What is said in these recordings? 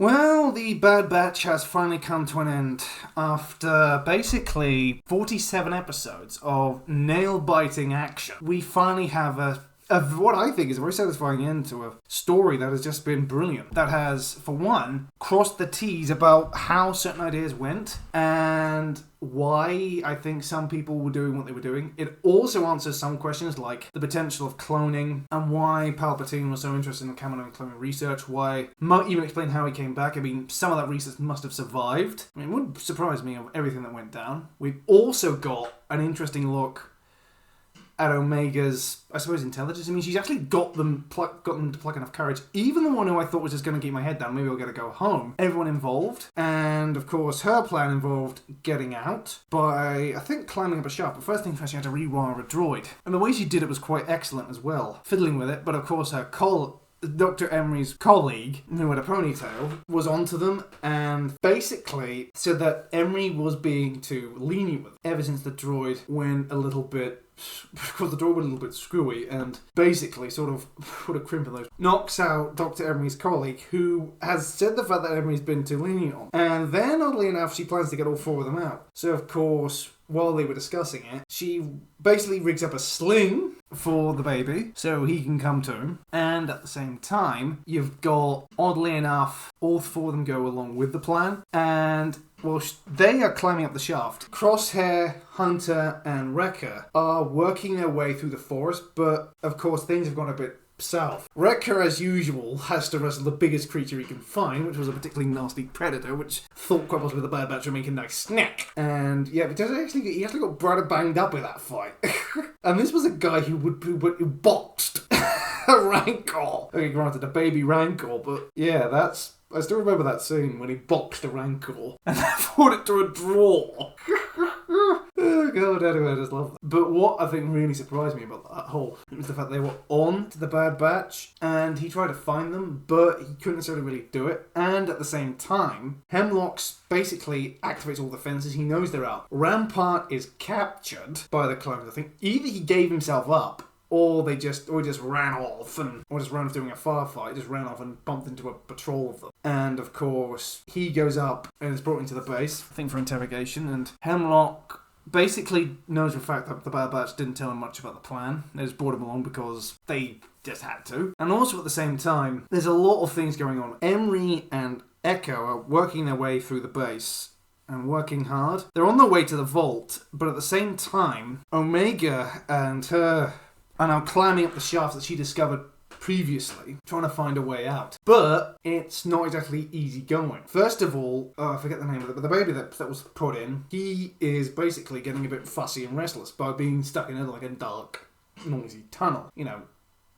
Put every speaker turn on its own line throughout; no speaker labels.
Well, the Bad Batch has finally come to an end after basically 47 episodes of nail-biting action. We finally have a what I think is a very satisfying end to a story that has just been brilliant. That has, for one, crossed the T's about how certain ideas went and why I think some people were doing what they were doing. It also answers some questions like the potential of cloning and why Palpatine was so interested in the Kaminoan cloning research, why might even explain how he came back. I mean, some of that research must have survived. I mean, it wouldn't surprise me of everything that went down. We've also got an interesting look at Omega's, I suppose, intelligence. I mean, she's actually got them to pluck enough courage. Even the one who I thought was just going to keep my head down, maybe I'll get to go home. Everyone involved. And, of course, her plan involved getting out by, I think, climbing up a shaft. But first thing first, she had to rewire a droid. And the way she did it was quite excellent as well. Fiddling with it, but of course her Dr. Emerie's colleague, who had a ponytail, was onto them and basically said that Emerie was being too lenient with them ever since the droid went a little bit, because the droid went a little bit screwy and basically sort of put a crimp in those. Knocks out Dr. Emerie's colleague, who has said the fact that Emerie's been too lenient on. And then, oddly enough, she plans to get all four of them out. So, of course, while they were discussing it, she basically rigs up a sling for the baby so he can come to him. And at the same time, you've got, oddly enough, all four of them go along with the plan. And, well, they are climbing up the shaft. Crosshair, Hunter, and Wrecker are working their way through the forest, but, of course, things have gone a bit south. Wrecker, as usual, has to wrestle the biggest creature he can find, which was a particularly nasty predator, which thought quite possibly the Bad Batch would make a nice snack. And yeah, but he actually got rather banged up with that fight. And this was a guy who boxed a Rancor. Okay, granted, a baby Rancor, but yeah, I still remember that scene when he boxed a Rancor and fought it to a draw. Oh god, anyway, I just love that. But what I think really surprised me about that whole was the fact they were on to the Bad Batch and he tried to find them, but he couldn't necessarily really do it. And at the same time, Hemlock basically activates all the fences. He knows they're out. Rampart is captured by the clones. I think either he gave himself up or he just ran off doing a firefight, just ran off and bumped into a patrol of them. And of course, he goes up and is brought into the base, I think for interrogation, and Hemlock basically knows for a fact that the Bad Batch didn't tell him much about the plan. They just brought him along because they just had to. And also at the same time, there's a lot of things going on. Emerie and Echo are working their way through the base and working hard. They're on their way to the vault, but at the same time, Omeaga and her are now climbing up the shaft that she discovered previously, trying to find a way out. But it's not exactly easy going. First of all, I forget the name of it, but the baby that was put in, he is basically getting a bit fussy and restless by being stuck in a dark, noisy tunnel. You know,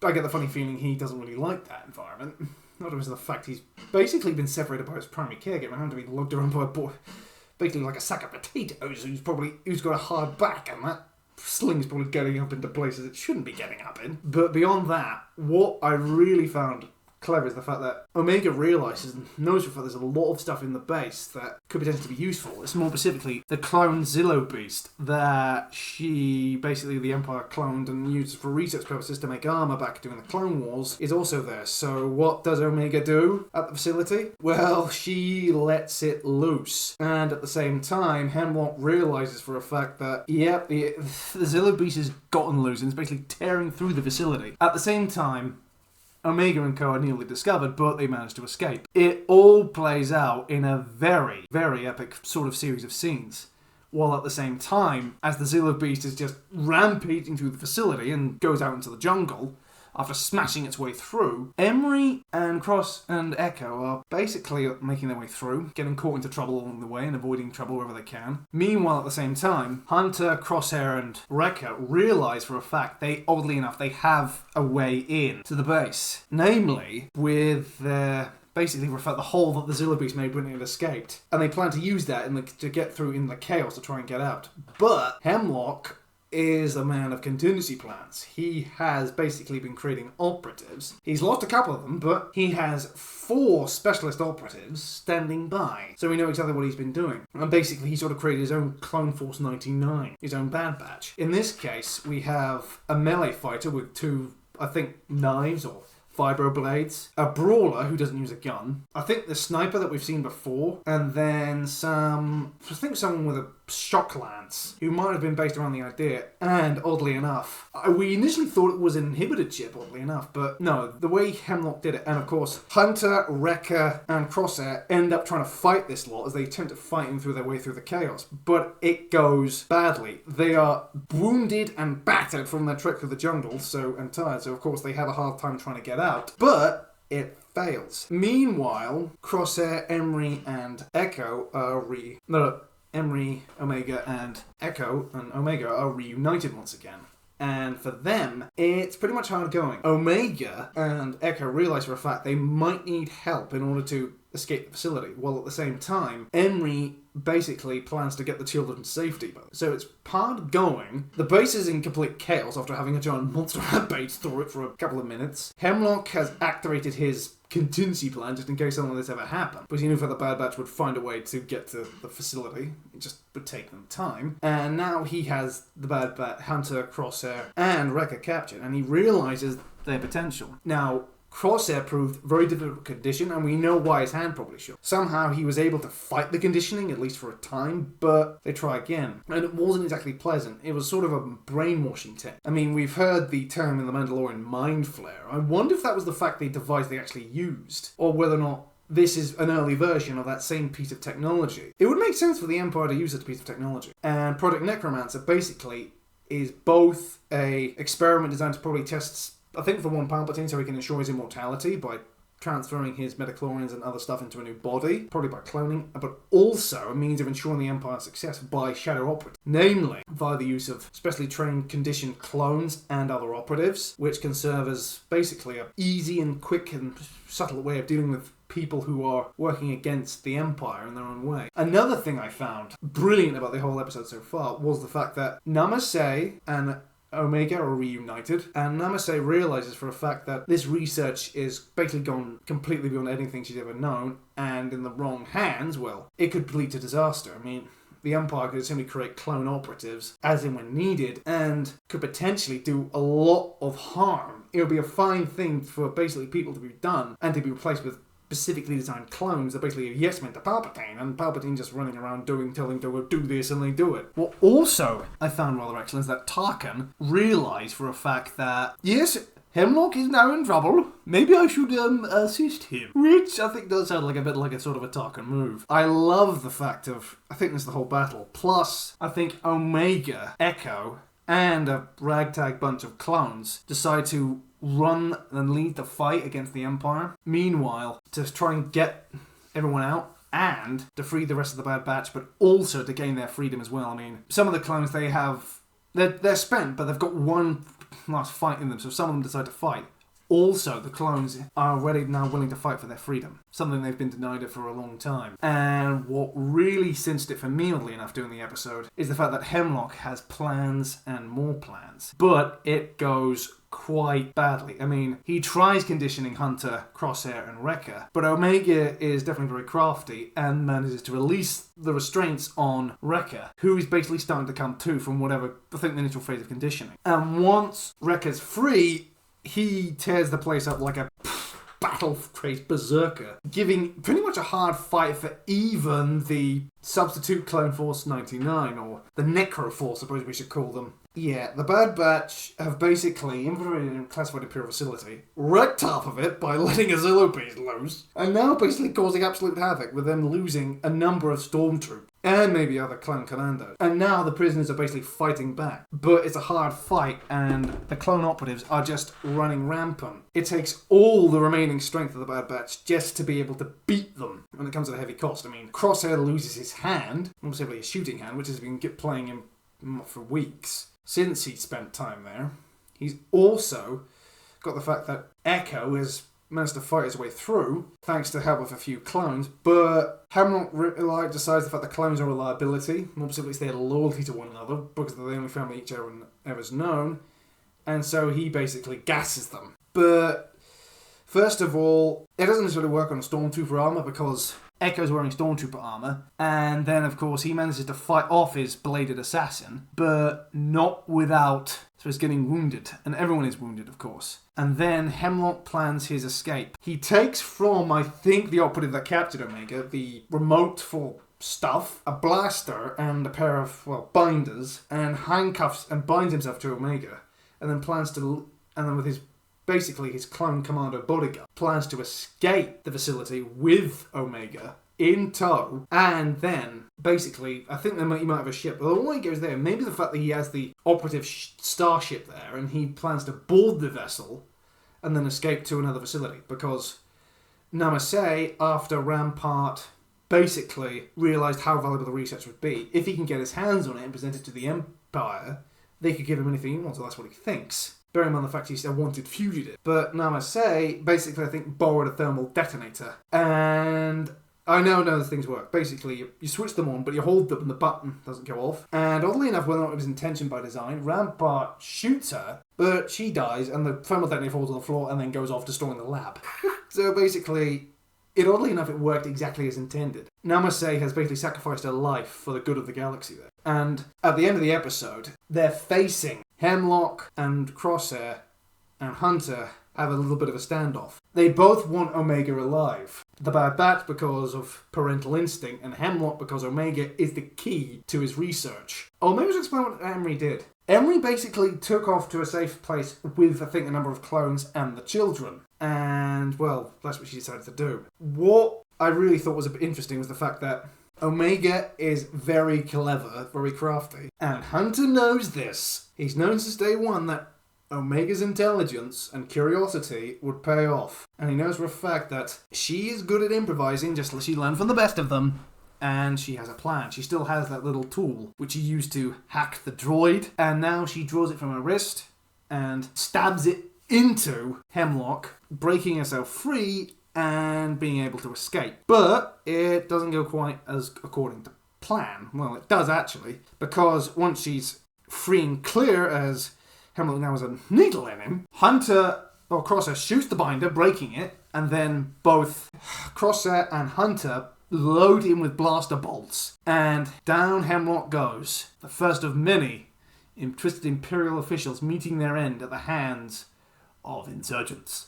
I get the funny feeling he doesn't really like that environment. Not because of the fact he's basically been separated by his primary caregiver and having to be lugged around by a boy, basically like a sack of potatoes, who's got a hard back, and that sling's probably getting up into places it shouldn't be getting up in. But beyond that, what I really found clever is the fact that Omeaga realises and knows for a fact there's a lot of stuff in the base that could potentially be useful. It's more specifically the clone Zillo Beast that the Empire cloned and used for research purposes to make armour back during the Clone Wars is also there. So what does Omeaga do at the facility? Well, she lets it loose. And at the same time, Hemlock realises for a fact that, the Zillo Beast has gotten loose and is basically tearing through the facility. At the same time, Omeaga and Co are nearly discovered, but they managed to escape. It all plays out in a very, very epic sort of series of scenes. While at the same time, as the Zillo Beast is just rampaging through the facility and goes out into the jungle, after smashing its way through, Emerie and Cross and Echo are basically making their way through, getting caught into trouble along the way and avoiding trouble wherever they can. Meanwhile, at the same time, Hunter, Crosshair, and Wrecker realise for a fact oddly enough, they have a way in to the base. Namely, with their basically reflect the hole that the Zillo Beast made when it had escaped. And they plan to use that to get through in the chaos to try and get out. But Hemlock is a man of contingency plans. He has basically been creating operatives. He's lost a couple of them, but he has 4 specialist operatives standing by. So we know exactly what he's been doing. And basically he sort of created his own Clone Force 99, his own Bad Batch. In this case, we have a melee fighter with 2, I think, knives or vibroblades, a brawler who doesn't use a gun, I think the sniper that we've seen before, and then someone with a shock lance, who might have been based around the idea, and oddly enough, we initially thought it was an inhibited chip, oddly enough, but no, the way Hemlock did it, and of course, Hunter, Wrecker, and Crosshair end up trying to fight this lot as they attempt to fight him through their way through the chaos, but it goes badly. They are wounded and battered from their trek through the jungle, and tired, so of course they have a hard time trying to get out, but it fails. Meanwhile, Crosshair, Emerie, and Echo are Emerie, Omeaga, and Echo and Omeaga are reunited once again. And for them, it's pretty much hard going. Omeaga and Echo realise for a fact they might need help in order to escape the facility, while at the same time, Emerie basically plans to get the children to safety. So it's hard going. The base is in complete chaos after having a giant monster rampage through it for a couple of minutes. Hemlock has activated his contingency plan just in case something like this ever happened, because he knew that the Bad Batch would find a way to get to the facility. It just would take them time. And now he has the Bad Batch, Hunter, Crosshair, and Wrecker captured, and he realises their potential. Now, Crosshair proved very difficult condition, and we know why his hand probably shook. Somehow he was able to fight the conditioning, at least for a time, but they try again. And it wasn't exactly pleasant. It was sort of a brainwashing technique. I mean, we've heard the term in The Mandalorian, mind flare. I wonder if that was the fact the device they actually used, or whether or not this is an early version of that same piece of technology. It would make sense for the Empire to use such a piece of technology. And Project Necromancer basically is both a experiment designed to probably test, I think, for one Palpatine, so he can ensure his immortality by transferring his metachlorians and other stuff into a new body, probably by cloning, but also a means of ensuring the Empire's success by shadow operatives, namely via the use of specially trained, conditioned clones and other operatives, which can serve as basically an easy and quick and subtle way of dealing with people who are working against the Empire in their own way. Another thing I found brilliant about the whole episode so far was the fact that Namaste and Omeaga are reunited, and Namaste realises for a fact that this research is basically gone completely beyond anything she's ever known, and in the wrong hands, well, it could lead to disaster. I mean, the Empire could simply create clone operatives as and when needed, and could potentially do a lot of harm. It would be a fine thing for basically people to be done, and to be replaced with specifically designed clones that basically are yes men to Palpatine, and Palpatine just running around telling them to do this, and they do it. What also I found rather excellent is that Tarkin realised for a fact that, yes, Hemlock is now in trouble. Maybe I should assist him. Which I think does sound like a bit like a sort of a Tarkin move. I love the fact of, I think this is the whole battle. Plus, I think Omeaga, Echo, and a ragtag bunch of clones decide to run and lead the fight against the Empire. Meanwhile, to try and get everyone out and to free the rest of the Bad Batch, but also to gain their freedom as well. I mean, some of the clones they have, they're spent, but they've got one last fight in them, so some of them decide to fight. Also, the clones are already now willing to fight for their freedom, something they've been denied it for a long time. And what really cinched it for me, oddly enough, during the episode, is the fact that Hemlock has plans and more plans. But it goes quite badly. I mean, he tries conditioning Hunter, Crosshair, and Wrecker, but Omeaga is definitely very crafty and manages to release the restraints on Wrecker, who is basically starting to come to from whatever, I think, the initial phase of conditioning. And once Wrecker's free, he tears the place up like a battle-crazed berserker, giving pretty much a hard fight for even the Substitute Clone Force 99, or the Necro Force, I suppose we should call them. Yeah, the Bad Batch have basically infiltrated a classified Imperial facility, wrecked half of it by letting a Zillo piece loose, and now basically causing absolute havoc with them losing a number of stormtroopers, and maybe other clone commandos. And now the prisoners are basically fighting back. But it's a hard fight, and the clone operatives are just running rampant. It takes all the remaining strength of the Bad Batch just to be able to beat them when it comes at a heavy cost. I mean, Crosshair loses his hand, obviously a shooting hand, which has been playing him for weeks since he spent time there. He's also got the fact that Echo has managed to fight his way through, thanks to help with a few clones, but Hemlock decides the fact that clones are a liability, more specifically it's their loyalty to one another, because they're the only family each ever's known, and so he basically gasses them. But first of all, it doesn't necessarily work on a Stormtrooper armor, because Echo's wearing stormtrooper armor, and then, of course, he manages to fight off his bladed assassin, but not without... So he's getting wounded, and everyone is wounded, of course. And then Hemlock plans his escape. He takes from, I think, the operative that captured Omeaga, the remote for stuff, a blaster, and a pair of, binders, and handcuffs and binds himself to Omeaga, and then plans to... And then with his... Basically, his clone commando bodyguard plans to escape the facility with Omeaga in tow, and then, basically, I think he might have a ship, but the way he goes there, maybe the fact that he has the operative starship there, and he plans to board the vessel, and then escape to another facility, because Namaste, after Rampart basically realised how valuable the research would be, if he can get his hands on it and present it to the Empire, they could give him anything he wants, or that's what he thinks. Bearing in mind the fact he's a wanted fugitive. But Namaste, basically, I think, borrowed a thermal detonator. And I know none of those things work. Basically, you switch them on, but you hold them and the button doesn't go off. And oddly enough, whether or not it was intention by design, Rampart shoots her, but she dies, and the thermal detonator falls on the floor and then goes off, destroying the lab. So basically, oddly enough, it worked exactly as intended. Namaste has basically sacrificed her life for the good of the galaxy there. And at the end of the episode, they're facing Hemlock and Crosshair and Hunter have a little bit of a standoff. They both want Omeaga alive. The Bad Bathc because of parental instinct, and Hemlock because Omeaga is the key to his research. Oh, maybe I'll explain what Emerie did. Emerie basically took off to a safe place with, I think, a number of clones and the children. And, well, that's what she decided to do. What I really thought was a bit interesting was the fact that Omeaga is very clever, very crafty. And Hunter knows this. He's known since day one that Omega's intelligence and curiosity would pay off. And he knows for a fact that she is good at improvising, just as she learned from the best of them. And she has a plan. She still has that little tool, which she used to hack the droid. And now she draws it from her wrist and stabs it into Hemlock, breaking herself free and being able to escape. But it doesn't go quite as according to plan. Well, it does actually, because once she's free and clear, as Hemlock now has a needle in him, Crosshair shoots the binder, breaking it, and then both Crosshair and Hunter load him with blaster bolts, and down Hemlock goes. The first of many twisted Imperial officials meeting their end at the hands of insurgents.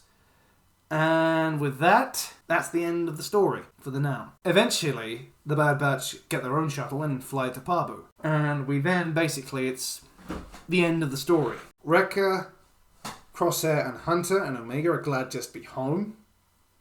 And with that, that's the end of the story for the now. Eventually, the Bad Batch get their own shuttle and fly to Pabu. And we then, basically, it's the end of the story. Wrecker, Crosshair, and Hunter and Omeaga are glad just to be home.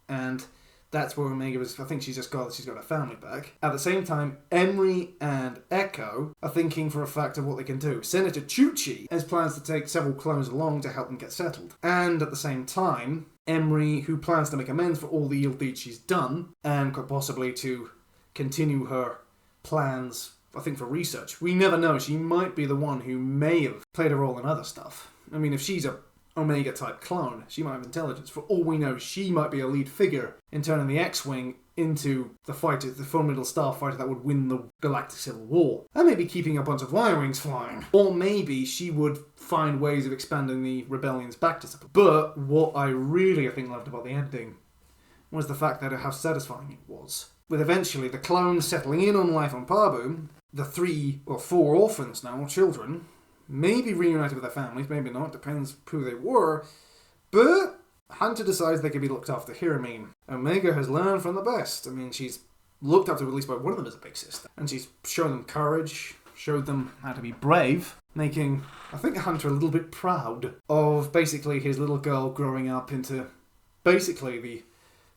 And that's where Omeaga was. I think she's got her family back. At the same time, Emerie and Echo are thinking for a fact of what they can do. Senator Chuchi has plans to take several clones along to help them get settled. And at the same time, Emerie, who plans to make amends for all the ill deeds she's done, and could possibly to continue her plans, I think, for research. We never know. She might be the one who may have played a role in other stuff. I mean, if she's a Omega-type clone, she might have intelligence. For all we know, she might be a lead figure in turning the X-Wing into the formidable starfighter that would win the Galactic Civil War. And maybe keeping a bunch of Y-Wings flying. Or maybe she would find ways of expanding the rebellion's back discipline. But what I think loved about the ending was the fact that how satisfying it was. With eventually the clones settling in on life on Pabu, the 3 or 4 orphans now, children, maybe reunited with their families, maybe not, depends who they were, but Hunter decides they can be looked after here. I mean, Omeaga has learned from the best. I mean, she's looked up to at least by one of them as a big sister, and she's shown them courage, showed them how to be brave, making, I think, Hunter a little bit proud of basically his little girl growing up into basically the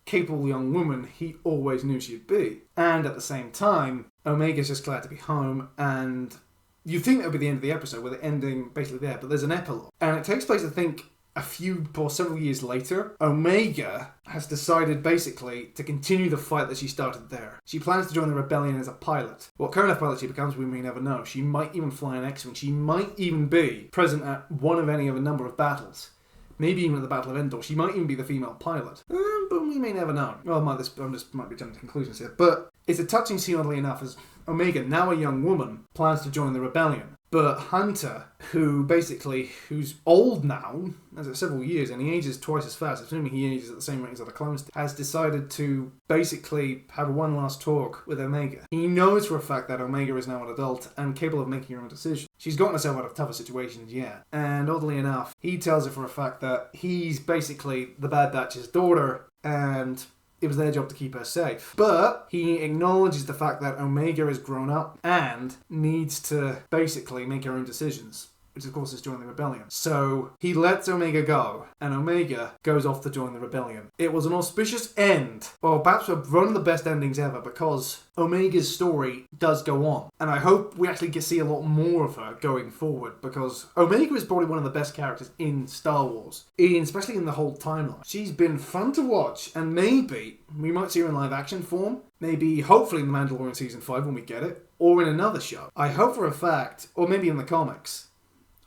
capable young woman he always knew she'd be. And at the same time, Omega's just glad to be home, and you think that would be the end of the episode, with it ending basically there, but there's an epilogue. And it takes place, I think, several years later. Omeaga has decided basically to continue the fight that she started there. She plans to join the rebellion as a pilot. What kind of pilot she becomes, we may never know. She might even fly an X-Wing. She might even be present at one of any of a number of battles. Maybe even at the Battle of Endor. She might even be the female pilot. But we may never know. Well, I might be jumping to conclusions here. But it's a touching scene, oddly enough, as Omeaga, now a young woman, plans to join the rebellion. But Hunter, who's old now, as several years, and he ages twice as fast, assuming he ages at the same rate as other clones, has decided to basically have one last talk with Omeaga. He knows for a fact that Omeaga is now an adult and capable of making her own decisions. She's gotten herself out of tougher situations, yeah. And oddly enough, he tells her for a fact that he's basically the Bad Batch's daughter, and it was their job to keep her safe. But he acknowledges the fact that Omeaga has grown up and needs to basically make her own decisions, which of course is join the rebellion. So he lets Omeaga go, and Omeaga goes off to join the rebellion. It was an auspicious end, or perhaps one of the best endings ever, because Omega's story does go on. And I hope we actually get to see a lot more of her going forward, because Omeaga is probably one of the best characters in Star Wars, especially in the whole timeline. She's been fun to watch, and maybe we might see her in live action form. Maybe, hopefully, in The Mandalorian Season 5 when we get it, or in another show. I hope for a fact, or maybe in the comics,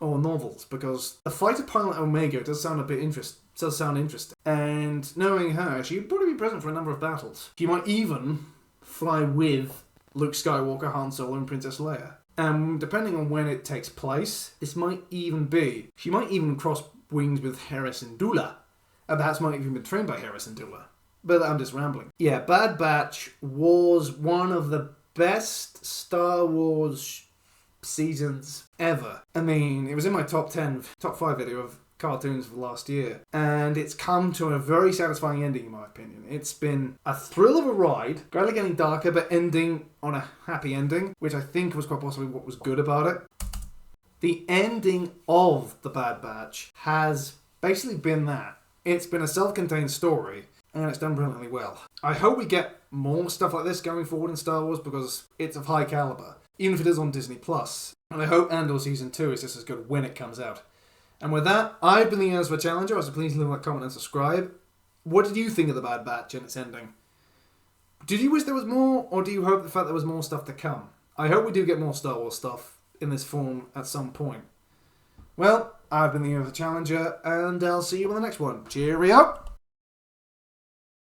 or novels, because the fighter pilot Omeaga does sound interesting. And knowing her, she'd probably be present for a number of battles. She might even fly with Luke Skywalker, Han Solo, and Princess Leia. And depending on when it takes place, she might even cross wings with Hera Syndulla. And perhaps might even be trained by Hera Syndulla. But I'm just rambling. Yeah, Bad Batch was one of the best Star Wars seasons ever. I mean, it was in my top 5 video of cartoons for last year, and it's come to a very satisfying ending in my opinion. It's been a thrill of a ride, gradually getting darker, but ending on a happy ending, which I think was quite possibly what was good about it. The ending of The Bad Batch has basically been that. It's been a self-contained story, and it's done brilliantly well. I hope we get more stuff like this going forward in Star Wars, because it's of high caliber, even if it is on Disney+. And I hope Andor Season 2 is just as good when it comes out. And with that, I've been the Emerie Challenger, so please leave a comment and subscribe. What did you think of The Bad Batch and its ending? Did you wish there was more, or do you hope the fact there was more stuff to come? I hope we do get more Star Wars stuff in this form at some point. Well, I've been the Emerie Challenger, and I'll see you on the next one. Cheerio!